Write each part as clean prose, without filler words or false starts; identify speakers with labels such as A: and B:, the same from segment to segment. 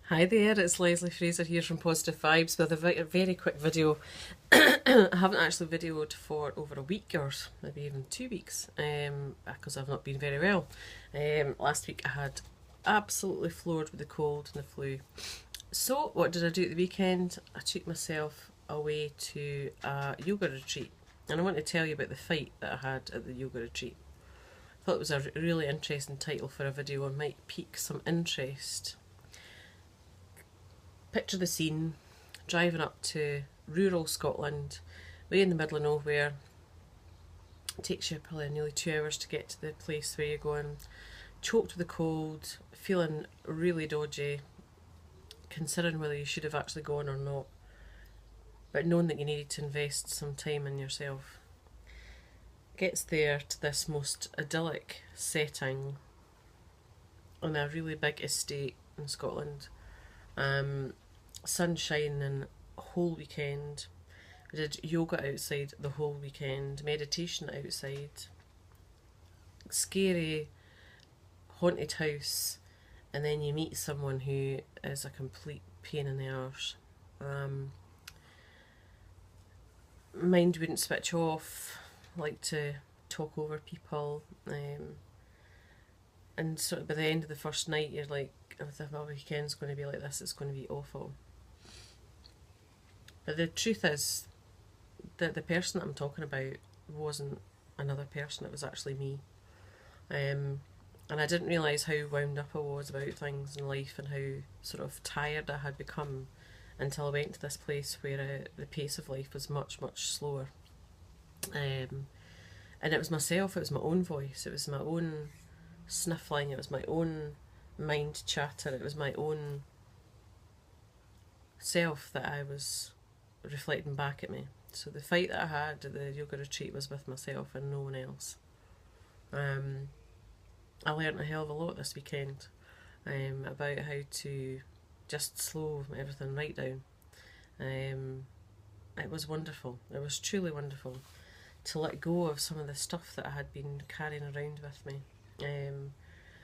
A: Hi there, it's Leslie Fraser here from Positive Vibes with a very quick video. I haven't actually videoed for over a week or maybe even 2 weeks because I've not been very well. Last week I had absolutely floored with the cold and the flu. So what did I do at the weekend? I took myself away to a yoga retreat, and I want to tell you about the fight that I had at the yoga retreat. I thought it was a really interesting title for a video and might pique some interest. Picture the scene, driving up to rural Scotland, way in the middle of nowhere. It takes you probably nearly 2 hours to get to the place where you're going, choked with the cold, feeling really dodgy, considering whether you should have actually gone or not, but knowing that you needed to invest some time in yourself. Gets there to this most idyllic setting on a really big estate in Scotland. Sunshine and whole weekend. We did yoga outside the whole weekend, meditation outside. Scary, haunted house, and then you meet someone who is a complete pain in the arse. Mind wouldn't switch off, like to talk over people, and sort of by the end of the first night you're like, if the weekend's going to be like this, it's going to be awful. But the truth is that the person that I'm talking about wasn't another person, it was actually me. And I didn't realise how wound up I was about things in life and how sort of tired I had become until I went to this place where the pace of life was much, much slower. And it was myself, it was my own voice, it was my own sniffling, it was my own mind chatter, it was my own self that I was reflecting back at me. So the fight that I had at the yoga retreat was with myself and no one else. I learnt a hell of a lot this weekend about how to just slow everything right down. It was wonderful, it was truly wonderful to let go of some of the stuff that I had been carrying around with me.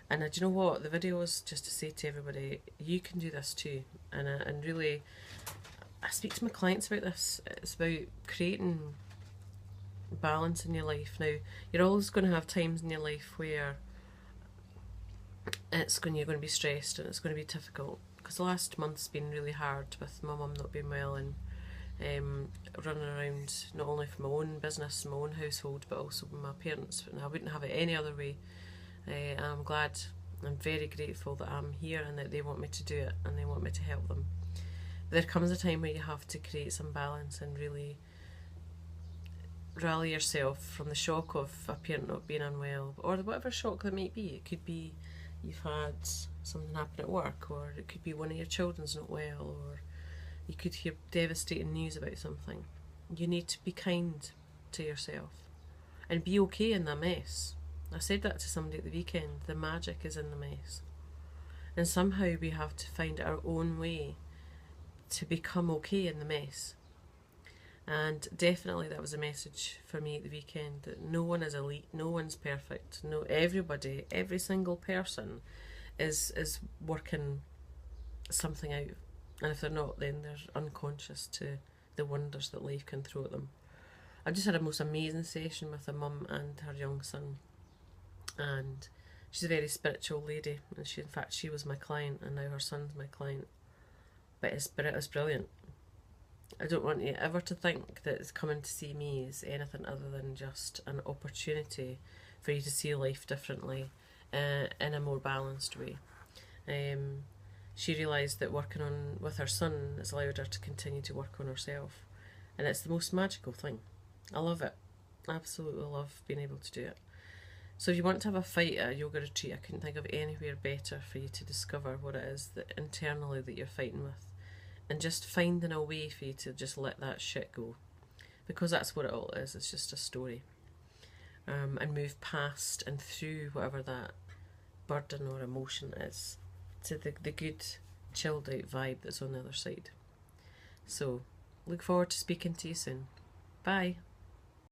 A: And do you know what? The video was just to say to everybody, you can do this too. And really, I speak to my clients about this. It's about creating balance in your life. Now, you're always going to have times in your life where you're going to be stressed and it's going to be difficult. Because the last month's been really hard with my mum not being well and running around not only for my own business, my own household, but also with my parents. And I wouldn't have it any other way. I'm glad, I'm very grateful that I'm here and that they want me to do it and they want me to help them. But there comes a time where you have to create some balance and really rally yourself from the shock of a parent not being unwell, or whatever shock that might be. It could be you've had something happen at work, or it could be one of your children's not well, or you could hear devastating news about something. You need to be kind to yourself and be okay in the mess. I said that to somebody at the weekend. The magic is in the mess. And somehow we have to find our own way to become okay in the mess. And definitely that was a message for me at the weekend, that no one is elite, no one's perfect. No, everybody, every single person is working something out. And if they're not, then they're unconscious to the wonders that life can throw at them. I just had a most amazing session with a mum and her young son. And she's a very spiritual lady, and she was my client, and now her son's my client. But his spirit is brilliant. I don't want you ever to think that coming to see me is anything other than just an opportunity for you to see life differently, in a more balanced way. She realised that working with her son has allowed her to continue to work on herself, and it's the most magical thing. I love it. I absolutely love being able to do it. So if you want to have a fight at a yoga retreat, I couldn't think of anywhere better for you to discover what it is that internally that you're fighting with, and just finding a way for you to just let that shit go, because that's what it all is. It's just a story, and move past and through whatever that burden or emotion is to the good chilled out vibe that's on the other side. So look forward to speaking to you soon. Bye.